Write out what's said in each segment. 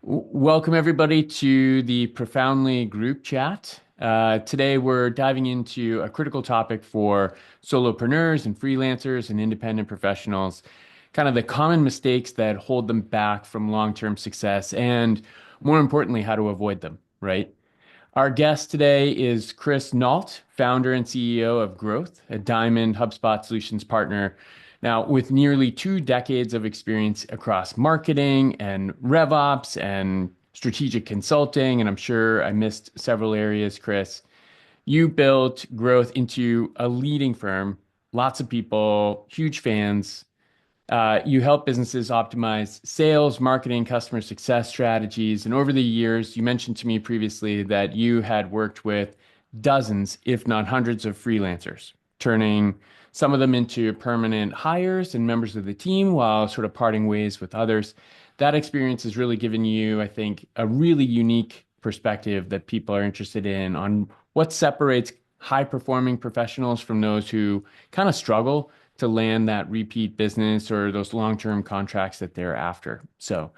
Welcome, everybody, to the Profoundly group chat. Today, we're diving into a critical topic for solopreneurs and freelancers and independent professionals, kind of the common mistakes that hold them back from long-term success, and more importantly, how to avoid them, right? Our guest today is Chris Nault, founder and CEO of Growth, a Diamond HubSpot Solutions partner. Now, with nearly 2 decades of experience across marketing and RevOps and strategic consulting, and I'm sure I missed several areas, Chris, you built Growth into a leading firm, lots of people, huge fans, you help businesses optimize sales, marketing, customer success strategies. And over the years, you mentioned to me previously that you had worked with dozens, if not hundreds, of freelancers, turning some of them into permanent hires and members of the team while sort of parting ways with others. That experience has really given you, I think, a really unique perspective that people are interested in on what separates high performing professionals from those who kind of struggle to land that repeat business or those long-term contracts that they're after. So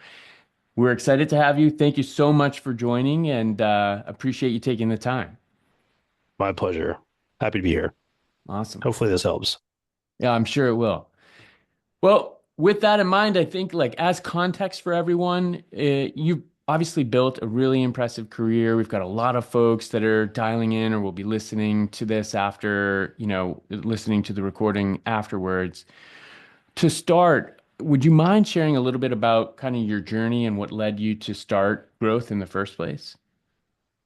we're excited to have you. Thank you so much for joining and appreciate you taking the time. My pleasure. Happy to be here. Awesome. Hopefully this helps. Yeah, I'm sure it will. Well, with that in mind, I think like as context for everyone, you've obviously built a really impressive career. We've got a lot of folks that are dialing in or will be listening to this after, listening to the recording afterwards. To start, would you mind sharing a little bit about kind of your journey and what led you to start Growth in the first place?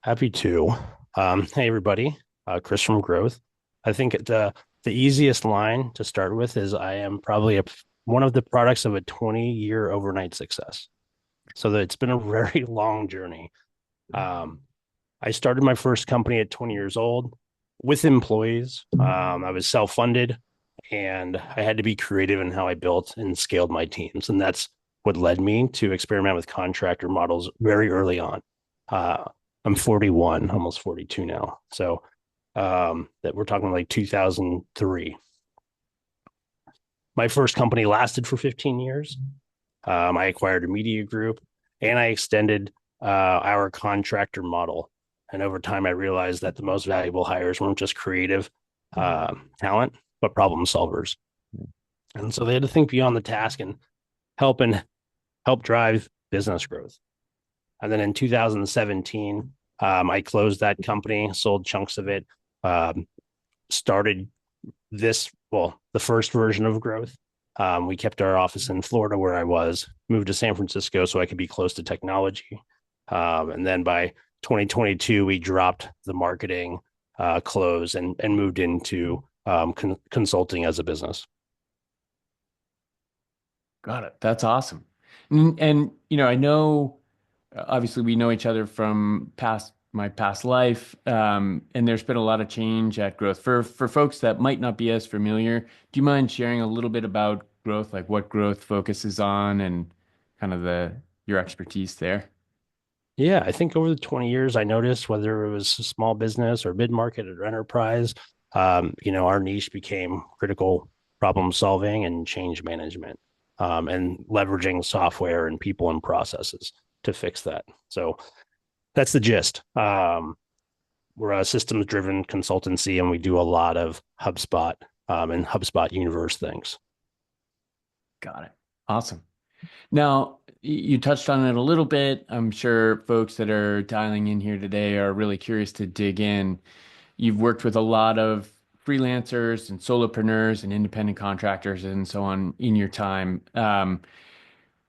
Happy to. Hey everybody, Chris from Growth. I think the easiest line to start with is I am probably one of the products of a 20-year overnight success. So that it's been a very long journey. Um, I started my first company at 20 years old with employees. I was self-funded and I had to be creative in how I built and scaled my teams. And that's what led me to experiment with contractor models very early on. Uh, I'm 41, almost 42 now. So that we're talking like 2003. My first company lasted for 15 years. I acquired a media group and I extended our contractor model. And over time, I realized that the most valuable hires weren't just creative talent, but problem solvers. And so they had to think beyond the task and help and help drive business growth. And then in 2017, I closed that company, sold chunks of it, um, started the first version of Growth. We kept our office in Florida where I was, moved to San Francisco so I could be close to technology. And then by 2022, we dropped the marketing close and moved into consulting as a business. Got it. That's awesome. I know obviously we know each other from my past life, and there's been a lot of change at Growth. For folks that might not be as familiar, do you mind sharing a little bit about Growth, like what Growth focuses on and kind of the your expertise there? Yeah, I think over the 20 years, I noticed whether it was a small business or mid market or enterprise, our niche became critical problem solving and change management, and leveraging software and people and processes to fix that. So that's the gist. We're a systems driven consultancy and we do a lot of HubSpot and HubSpot universe things. Got it. Awesome. Now, you touched on it a little bit. I'm sure folks that are dialing in here today are really curious to dig in. You've worked with a lot of freelancers and solopreneurs and independent contractors and so on in your time.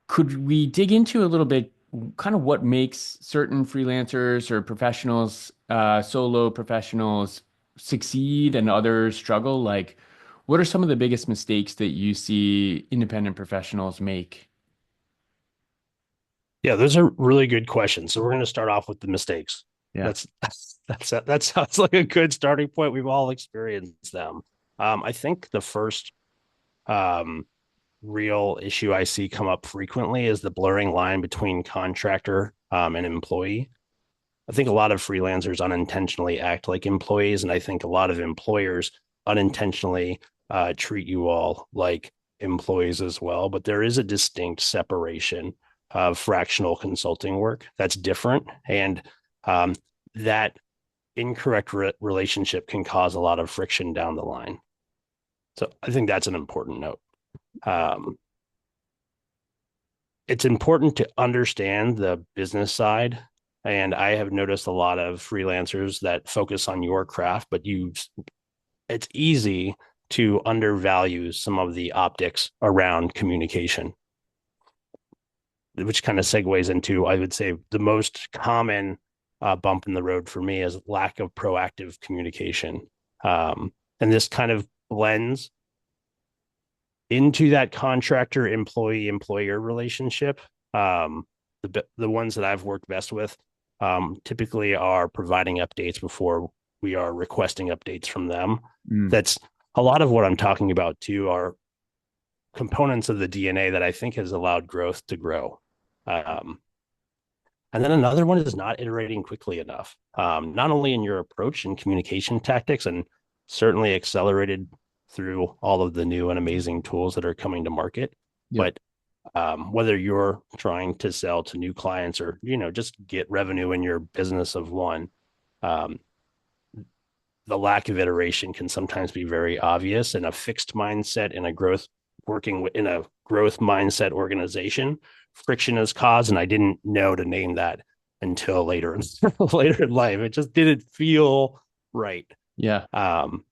Could we dig into a little bit kind of what makes certain freelancers or professionals, solo professionals succeed and others struggle? Like, what are some of the biggest mistakes that you see independent professionals make? Yeah, those are really good questions. So we're going to start off with the mistakes. Yeah. That sounds like a good starting point. We've all experienced them. I think the first um, real issue I see come up frequently is the blurring line between contractor and employee. I think a lot of freelancers unintentionally act like employees, and I think a lot of employers unintentionally treat you all like employees as well. But there is a distinct separation of fractional consulting work. That's different. And um, that incorrect relationship can cause a lot of friction down the line. So I think that's an important note. Um, it's important to understand the business side. And I have noticed a lot of freelancers that focus on your craft, but it's easy to undervalue some of the optics around communication, which kind of segues into, I would say, the most common bump in the road for me is lack of proactive communication. And this kind of blends into that contractor employee employer relationship. The ones that I've worked best with typically are providing updates before we are requesting updates from them. Mm. That's a lot of what I'm talking about too, are components of the DNA that I think has allowed growth to grow. Um, and then another one is not iterating quickly enough, not only in your approach and communication tactics, and certainly accelerated through all of the new and amazing tools that are coming to market, Yep. but whether you're trying to sell to new clients or just get revenue in your business of one, um, the lack of iteration can sometimes be very obvious. And a fixed mindset in a growth working in a growth mindset organization, friction is caused. And I didn't know to name that until later later in life. It just didn't feel right. Yeah. um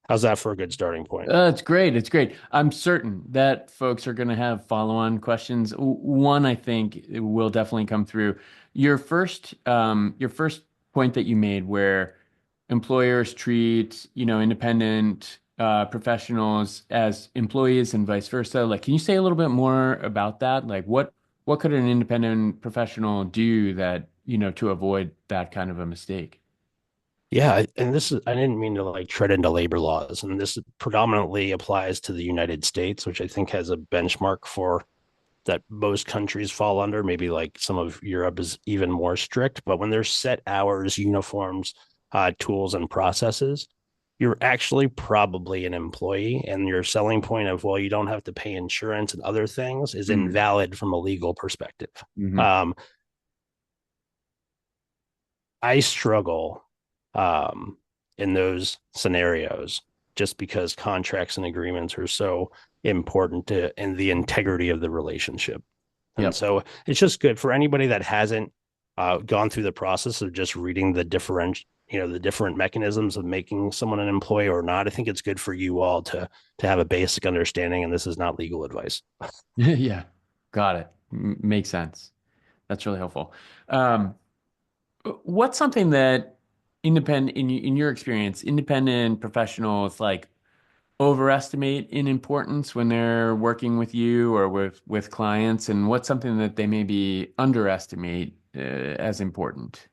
how's that for a good starting point? It's great. It's great. I'm certain that folks are going to have follow-on questions. One, I think, will definitely come through. Your first point that you made, where employers treat, independent professionals as employees and vice versa. Like, can you say a little bit more about that? Like, what could an independent professional do that, to avoid that kind of a mistake? Yeah, and this is, I didn't mean to like tread into labor laws, and this predominantly applies to the United States, which I think has a benchmark for that most countries fall under. Maybe like some of Europe is even more strict, but when there's set hours, uniforms, tools, and processes, you're actually probably an employee, and your selling point of, well, you don't have to pay insurance and other things is Mm. invalid from a legal perspective. Hmm. Um, I struggle in those scenarios just because contracts and agreements are so important to in the integrity of the relationship. And Yep. so it's just good for anybody that hasn't gone through the process of just reading the different mechanisms of making someone an employee or not. I think it's good for you all to have a basic understanding, and this is not legal advice. Yeah. Got it. Makes sense. That's really helpful. Um, what's something that in your experience, independent professionals like overestimate in importance when they're working with you or with clients, and what's something that they maybe underestimate as important?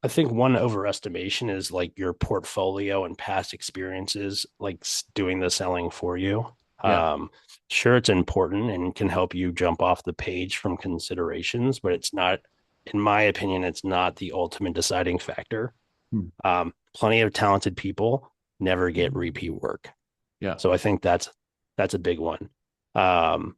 I think one overestimation is like your portfolio and past experiences, like doing the selling for you. Yeah. Um, sure, it's important and can help you jump off the page from considerations, but it's not, in my opinion, it's not the ultimate deciding factor. Hmm. Plenty of talented people never get repeat work. Yeah. So I think that's a big one. Um,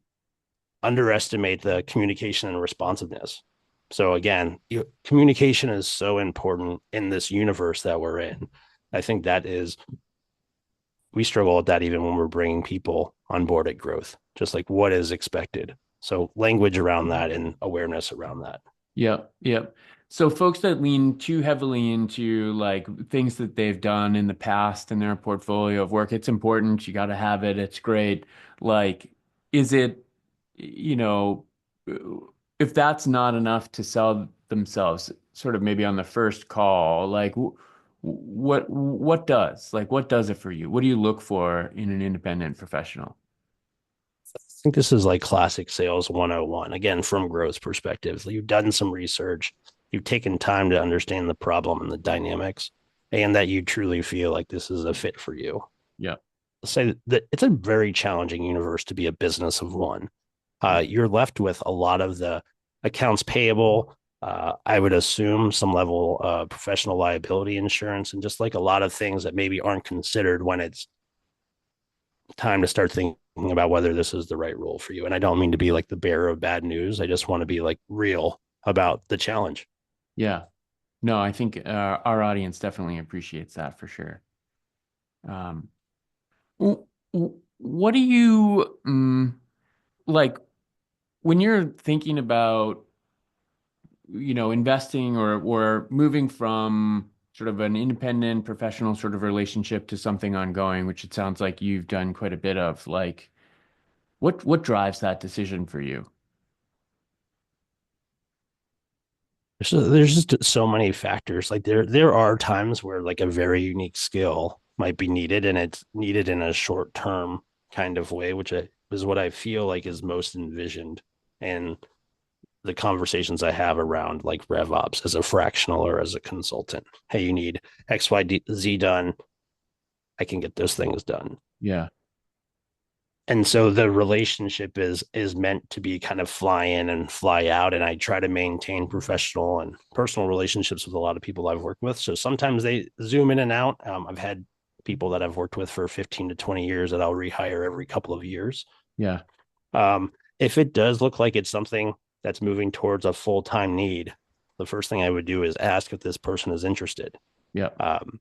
Underestimate the communication and responsiveness. So again, communication is so important in this universe that we're in. I think that is, we struggle with that even when we're bringing people on board at growth, just like what is expected. So language around that and awareness around that. Yep, yep. So folks that lean too heavily into like things that they've done in the past in their portfolio of work, it's important. You got to have it. It's great. Like, is it, you know, if that's not enough to sell themselves, sort of maybe on the first call, like what does it for you? What do you look for in an independent professional? I think this is like classic sales 101. Again, from growth perspective, you've done some research, you've taken time to understand the problem and the dynamics, and that you truly feel like this is a fit for you. Yeah. Say that it's a very challenging universe to be a business of one. Yeah. You're left with a lot of the accounts payable. I would assume some level of professional liability insurance and just like a lot of things that maybe aren't considered when it's time to start thinking about whether this is the right role for you. And I don't mean to be like the bearer of bad news. I just want to be like real about the challenge. Yeah. No, I think our audience definitely appreciates that for sure. Um, what do you like when you're thinking about, investing or moving from sort of an independent professional sort of relationship to something ongoing, which it sounds like you've done quite a bit of, like what drives that decision for you? There's just so many factors. Like there are times where like a very unique skill might be needed, and it's needed in a short term kind of way, is what I feel like is most envisioned. And the conversations I have around like RevOps as a fractional or as a consultant. Hey, you need X, Y, Z done. I can get those things done. Yeah. And so the relationship is meant to be kind of fly in and fly out. And I try to maintain professional and personal relationships with a lot of people I've worked with. So sometimes they zoom in and out. I've had people that I've worked with for 15 to 20 years that I'll rehire every couple of years. Yeah. If it does look like it's something that's moving towards a full-time need, the first thing I would do is ask if this person is interested. Yeah. Um,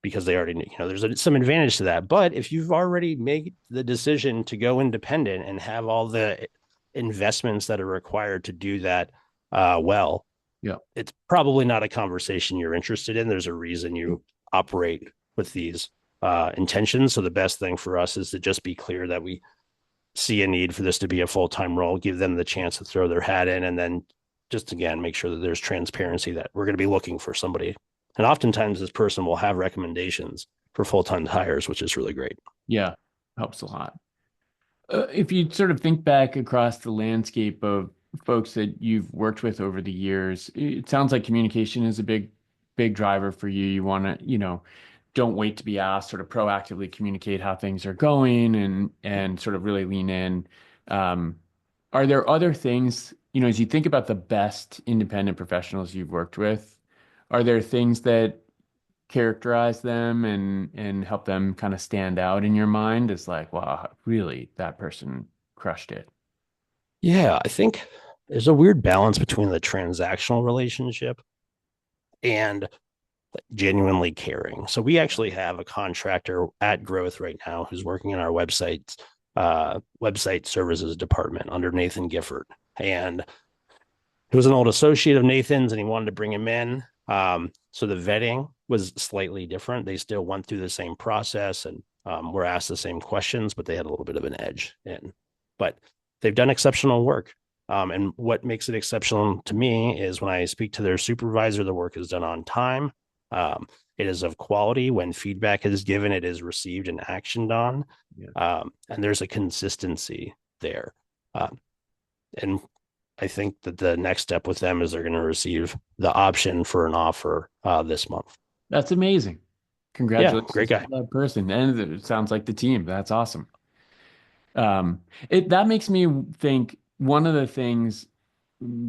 because they already, there's some advantage to that. But if you've already made the decision to go independent and have all the investments that are required to do that well, Yeah. it's probably not a conversation you're interested in. There's a reason you operate with these intentions. So the best thing for us is to just be clear that we see a need for this to be a full-time role, give them the chance to throw their hat in, and then just again make sure that there's transparency that we're going to be looking for somebody. And oftentimes this person will have recommendations for full-time hires, which is really great. Yeah. Helps a lot. If you sort of think back across the landscape of folks that you've worked with over the years, it sounds like communication is a big driver for you. You want to, don't wait to be asked, sort of proactively communicate how things are going and sort of really lean in. Um, are there other things, as you think about the best independent professionals you've worked with, are there things that characterize them and help them kind of stand out in your mind as like, wow, really, that person crushed it. Yeah, I think there's a weird balance between the transactional relationship and genuinely caring. So we actually have a contractor at Growth right now who's working in our website services department under Nathan Gifford. And he was an old associate of Nathan's and he wanted to bring him in. So the vetting was slightly different. They still went through the same process and were asked the same questions, but they had a little bit of an edge in. But they've done exceptional work. And what makes it exceptional to me is when I speak to their supervisor, the work is done on time. Um, it is of quality. When feedback is given, it is received and actioned on. Yeah. And there's a consistency there. Um, and I think that the next step with them is they're going to receive the option for an offer this month. That's amazing. Yeah, great Congratulations to guy. that person. And it sounds like the team. That's awesome. That makes me think one of the things,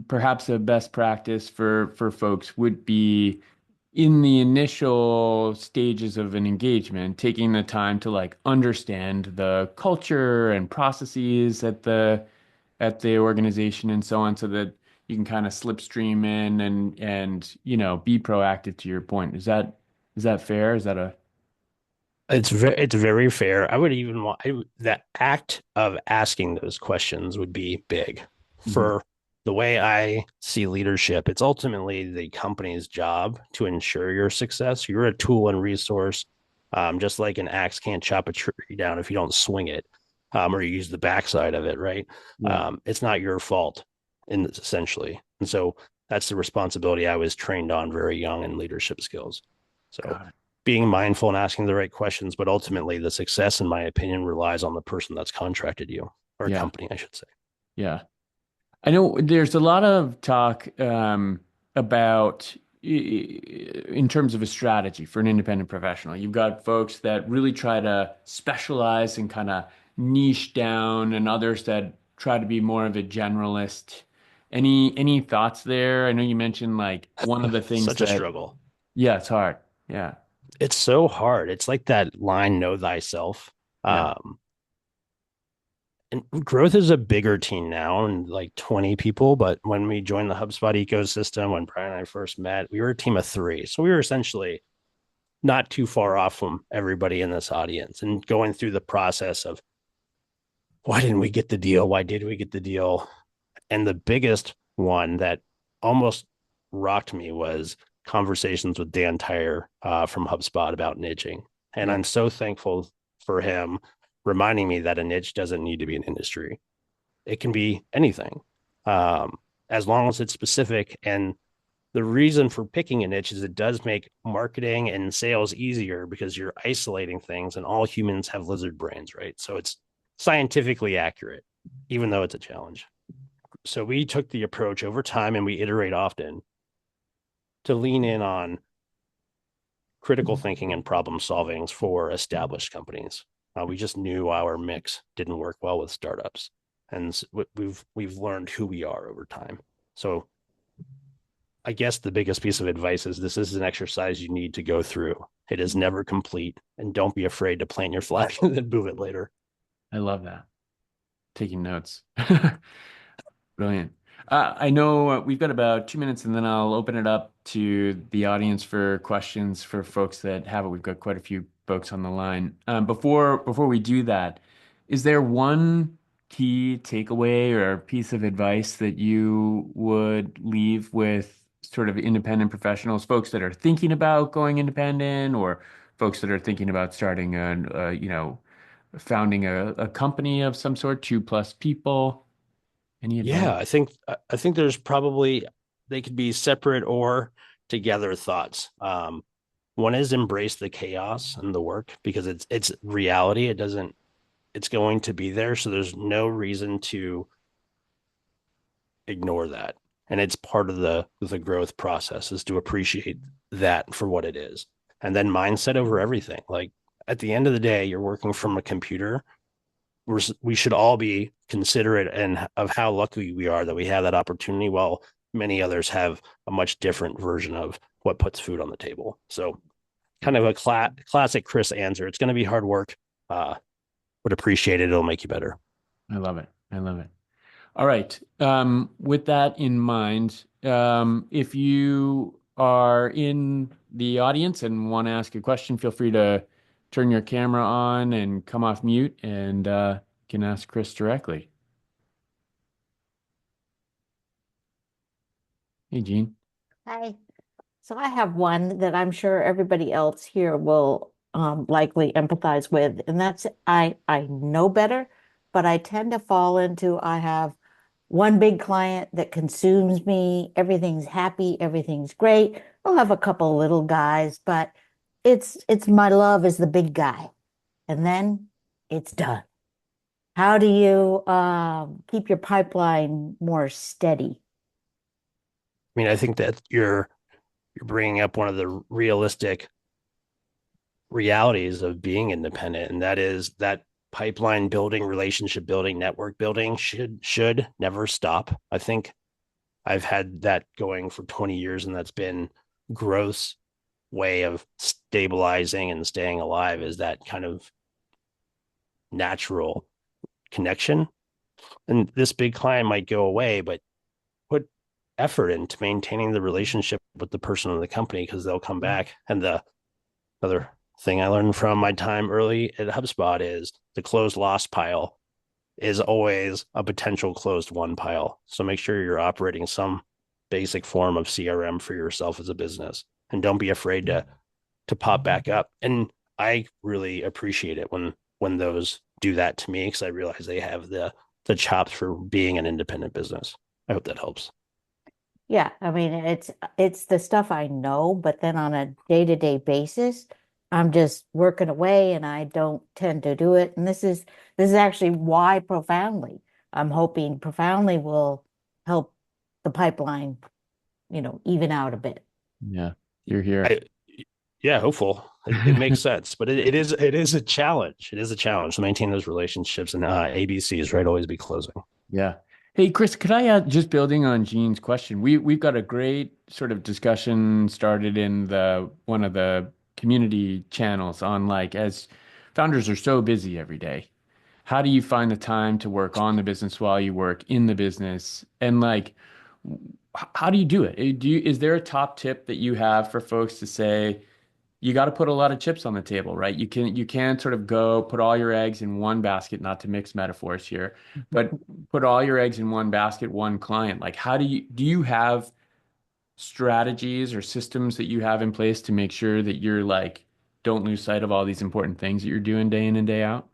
perhaps a best practice for folks would be in the initial stages of an engagement, taking the time to like understand the culture and processes at the organization and so on, so that you can kind of slipstream in and be proactive to your point. Is that fair? Is that a It's very fair. I would even want that act of asking those questions would be big Mhm. for the way I see leadership. It's ultimately the company's job to ensure your success. You're a tool and resource, just like an axe can't chop a tree down if you don't swing it, or you use the backside of it. Right? Yeah, It's not your fault, essentially, and so that's the responsibility I was trained on very young in leadership skills. So got it. being mindful and asking the right questions, but ultimately the success, in my opinion, relies on the person that's contracted you or Yeah, company, I should say. yeah. I know there's a lot of talk about in terms of a strategy for an independent professional. You've got folks that really try to specialize and kind of niche down, and others that try to be more of a generalist. Any thoughts there? I know you mentioned like one of the things Such a that, struggle. yeah, it's hard. Yeah, It's so hard. It's like that line, know thyself. yeah, Um, And growth is a bigger team now and like 20 people. But when we joined the HubSpot ecosystem, when Brian and I first met, we were a team of three. So we were essentially not too far off from everybody in this audience and going through the process of why didn't we get the deal? Why did we get the deal? And the biggest one that almost rocked me was conversations with Dan Tyre from HubSpot about niching. And Yeah. I'm so thankful for him reminding me that a niche doesn't need to be an industry. It can be anything, um, as long as it's specific. And the reason for picking a niche is it does make marketing and sales easier because you're isolating things, and all humans have lizard brains, right? So it's scientifically accurate, even though it's a challenge. So we took the approach over time, and we iterate often to lean in on critical thinking and problem solving for established companies. We just knew our mix didn't work well with startups, and we've learned who we are over time. So I guess the biggest piece of advice is this is an exercise you need to go through. It is never complete, and don't be afraid to plant your flag and then move it later. I love that. Taking notes. Brilliant. I know we've got about 2 minutes, and then I'll open it up to the audience for questions for folks that have it. We've got quite a few folks on the line. Before we do that, is there one key takeaway or piece of advice that you would leave with sort of independent professionals, folks that are thinking about going independent, or folks that are thinking about starting founding a company of some sort, two plus people? Any advice? Yeah, I think there's probably they could be separate or together thoughts. One is embrace the chaos and the work because it's reality. It doesn't it's going to be there, so there's no reason to ignore that. And it's part of the growth process is to appreciate that for what it is. And then mindset over everything. Like at the end of the day, you're working from a computer. We should all be considerate and of how lucky we are that we have that opportunity while many others have a much different version of what puts food on the table. So kind of a classic Chris answer. It's going to be hard work, but appreciate it. It'll make you better. I love it. I love it. All right. With that in mind, if you are in the audience and want to ask a question, feel free to turn your camera on and come off mute and can ask Chris directly. Hey, Gene. Hi. So I have one that I'm sure everybody else here will likely empathize with, and that's I know better, but I tend to fall into I have one big client that consumes me. Everything's happy, everything's great. I'll have a couple little guys, but it's my love is the big guy, and then it's done. How do you keep your pipeline more steady? I mean, I think that you're bringing up one of the realistic realities of being independent, and that is that pipeline building, relationship building, network building should never stop. I think I've had that going for 20 years, and that's been growth's way of stabilizing and staying alive is that kind of natural connection. And this big client might go away, but put effort into maintaining the relationship with the person in the company because they'll come back. And the other thing I learned from my time early at HubSpot is the closed lost pile is always a potential closed won pile. So make sure you're operating some basic form of CRM for yourself as a business, and don't be afraid to pop back up. And I really appreciate it when those do that to me because I realize they have the chops for being an independent business. I hope that helps. Yeah, I mean it's the stuff I know, but then on a day-to-day basis, I'm just working away and I don't tend to do it. And this is actually why profoundly. I'm hoping profoundly will help the pipeline, even out a bit. Yeah, you're here. I Yeah, hopeful. It makes sense, but it is a challenge. It is a challenge to maintain those relationships, and ABCs, right? Always be closing. Yeah. Hey, Chris, could I just building on Gene's question? We've got a great sort of discussion started in the one of the community channels on like as founders are so busy every day. how do you find the time to work on the business while you work in the business? And like, how do you do it? Is there a top tip that you have for folks to say, you got to put a lot of chips on the table, right? You can't sort of go put all your eggs in one basket, not to mix metaphors here, but put all your eggs in one basket, one client. Like, how do you have strategies or systems that you have in place to make sure that you're like, don't lose sight of all these important things that you're doing day in and day out?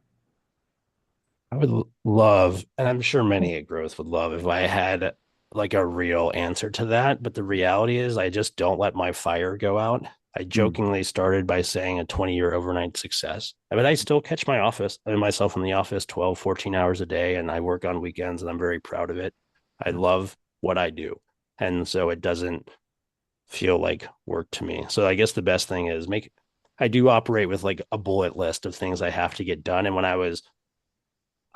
I would love, and I'm sure many at Growth would love if I had like a real answer to that. But the reality is, I just don't let my fire go out. I Hmm. jokingly started by saying a 20-year overnight success. But I still catch myself in the office 12, 14 hours a day, and I work on weekends, and I'm very proud of it. I Yeah. love what I do. And so it doesn't feel like work to me. So I guess the best thing is I do operate with like a bullet list of things I have to get done. And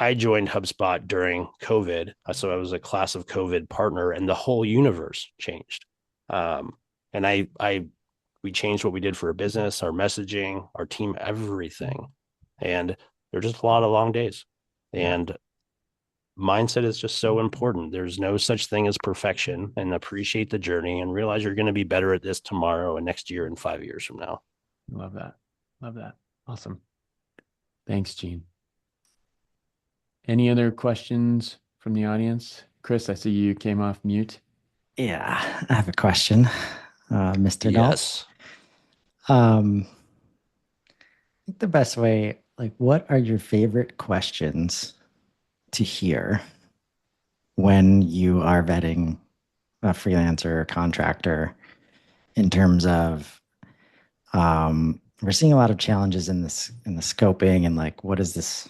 I joined HubSpot during COVID. So I was a class of COVID partner, and the whole universe changed. Um, and we changed what we did for a business, our messaging, our team, everything. And they're just a lot of long days. Yeah. And mindset is just so important. There's no such thing as perfection, and appreciate the journey and realize you're going to be better at this tomorrow and next year and 5 years from now. Love that. Love that. Awesome. Thanks, Gene. Any other questions from the audience? Chris, I see you came off mute. Yeah, I have a question, Mr. Nault. Yes. I think the best way, like, what are your favorite questions to hear when you are vetting a freelancer or contractor in terms of we're seeing a lot of challenges in the scoping and like what does this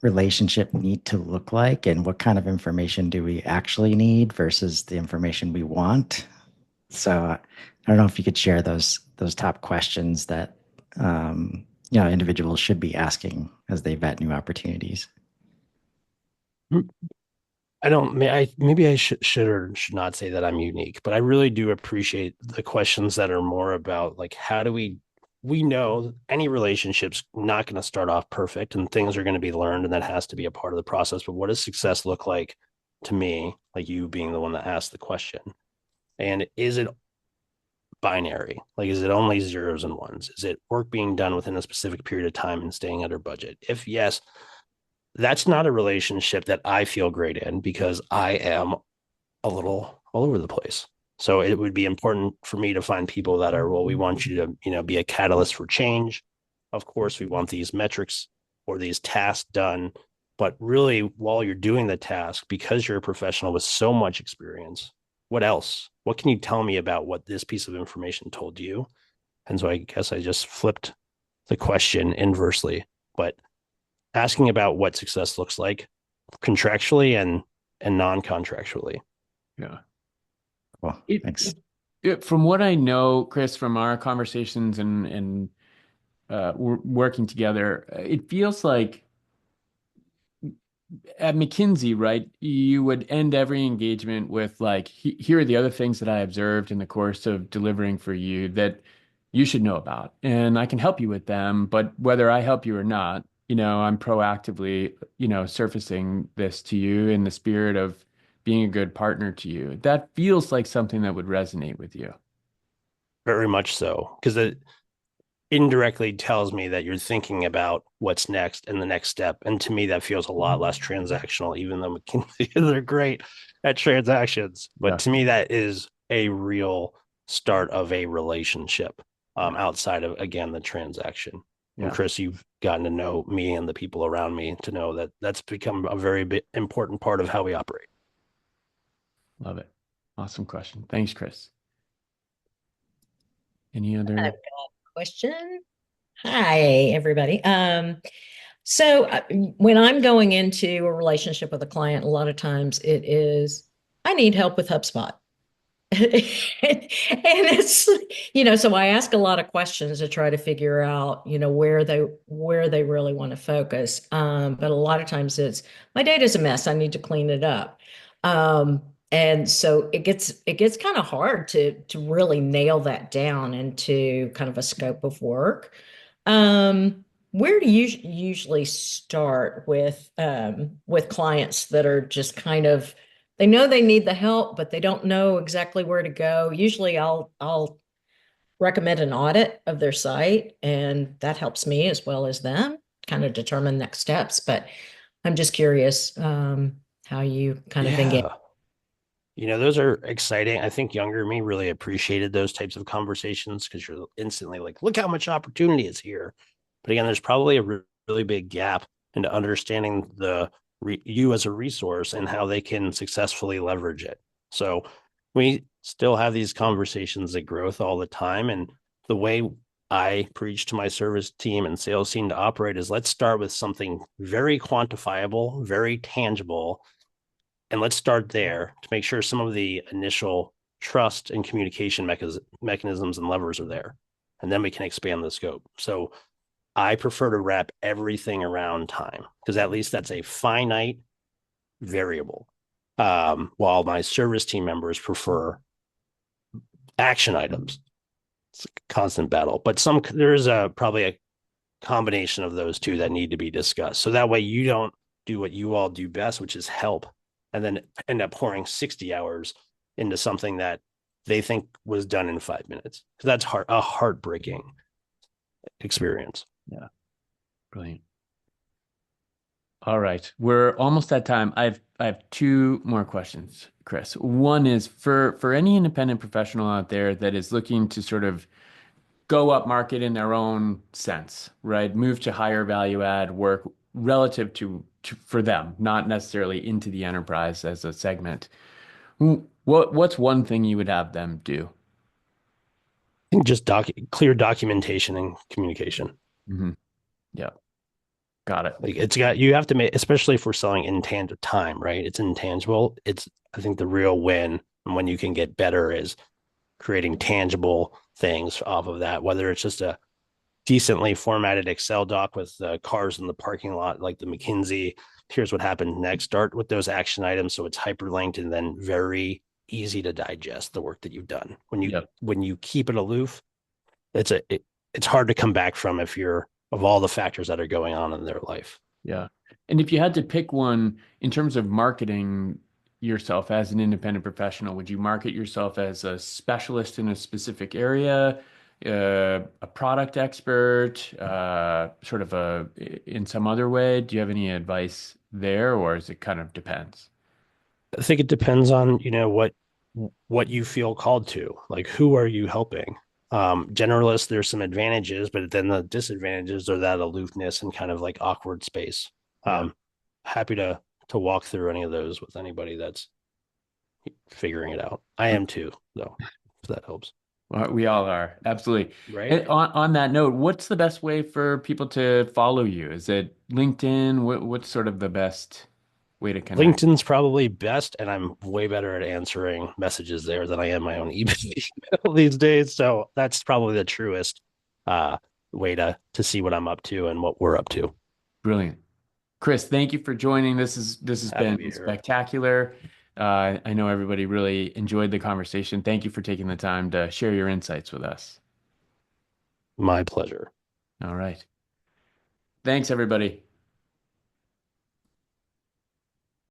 relationship need to look like and what kind of information do we actually need versus the information we want. So I don't know if you could share those top questions that individuals should be asking as they vet new opportunities. I don't. Maybe I should or should not say that I'm unique, but I really do appreciate the questions that are more about like how do we know any relationship's not going to start off perfect and things are going to be learned and that has to be a part of the process. But what does success look like to me, like you being the one that asked the question? And is it binary? Like, is it only zeros and ones? Is it work being done within a specific period of time and staying under budget? If yes, that's not a relationship that I feel great in because I am a little all over the place. So it would be important for me to find people that are, well, we want you to, be a catalyst for change. Of course, we want these metrics or these tasks done. But really, while you're doing the task, because you're a professional with so much experience, what else? What can you tell me about what this piece of information told you? And so I guess I just flipped the question inversely, but asking about what success looks like contractually and non-contractually. Yeah. Well, It, thanks. from what I know, Chris, from our conversations and working together, it feels like at McKinsey, right, you would end every engagement with like, here are the other things that I observed in the course of delivering for you that you should know about, and I can help you with them. But whether I help you or not, I'm proactively, surfacing this to you in the spirit of being a good partner to you. That feels like something that would resonate with you. Very much so, because it indirectly tells me that you're thinking about what's next and the next step. And to me, that feels a lot less transactional, even though McKinsey are great at transactions. But Yeah. to me, that is a real start of a relationship Yeah. outside of, again, the transaction. And Yeah. Chris, you've gotten to know me and the people around me to know that that's become a very important part of how we operate. Love it. Awesome question. Thanks, Chris. Any I've got other? a question. Hi, everybody. So when I'm going into a relationship with a client, a lot of times it is, I need help with HubSpot. And it's, so I ask a lot of questions to try to figure out, where they really want to focus. But a lot of times it's my data's a mess. I need to clean it up. And so it gets kind of hard to really nail that down into kind of a scope of work. Um, where do you usually start with clients that are just kind of they know they need the help, but they don't know exactly where to go? Usually I'll recommend an audit of their site, and that helps me as well as them kind of determine next steps. But I'm just curious how you kind of engage. Yeah. Those are exciting. I think younger me really appreciated those types of conversations because you're instantly like, look how much opportunity is here. But again, there's probably a really big gap into understanding you as a resource and how they can successfully leverage it. So we still have these conversations at growth all the time. And the way I preach to my service team and sales team to operate is let's start with something very quantifiable, very tangible, and let's start there to make sure some of the initial trust and communication mechanisms and levers are there. And then we can expand the scope. So I prefer to wrap everything around time because at least that's a finite variable. While my service team members prefer action items. It's a constant battle, but there is probably a combination of those two that need to be discussed. So that way you don't do what you all do best, which is help, and then end up pouring 60 hours into something that they think was done in 5 minutes. So that's a heartbreaking experience. Yeah. Brilliant. All right. We're almost at time. I have two more questions, Chris. One is for any independent professional out there that is looking to sort of go up market in their own sense, right? Move to higher value add work relative to for them, not necessarily into the enterprise as a segment. What's one thing you would have them do? I think just clear documentation and communication. Mm-hmm. Yeah. Got it. Like you have to make, especially if we're selling intangible time, right? It's intangible. I think the real win and when you can get better is creating tangible things off of that, whether it's just a decently formatted Excel doc with cars in the parking lot, like the McKinsey, here's what happened next. Start with those action items so it's hyperlinked and then very easy to digest the work that you've done. When you keep it aloof, it's hard to come back from if you're of all the factors that are going on in their life. Yeah. And if you had to pick one in terms of marketing yourself as an independent professional, would you market yourself as a specialist in a specific area, a product expert, sort of in some other way? Do you have any advice there, or is it kind of depends? I think it depends on, what you feel called to. Like, who are you helping? Generalist, there's some advantages, but then the disadvantages are that aloofness and kind of like awkward space. Happy to walk through any of those with anybody that's figuring it out. I am too, though, if that helps. Well, we all are. Absolutely. Right. And on that note, what's the best way for people to follow you? Is it LinkedIn? What's sort of the best way to connect? LinkedIn's probably best, and I'm way better at answering messages there than I am my own email these days. So that's probably the truest way to see what I'm up to and what we're up to. Brilliant. Chris, thank you for joining. This has been spectacular. I know everybody really enjoyed the conversation. Thank you for taking the time to share your insights with us. My pleasure. All right. Thanks, everybody.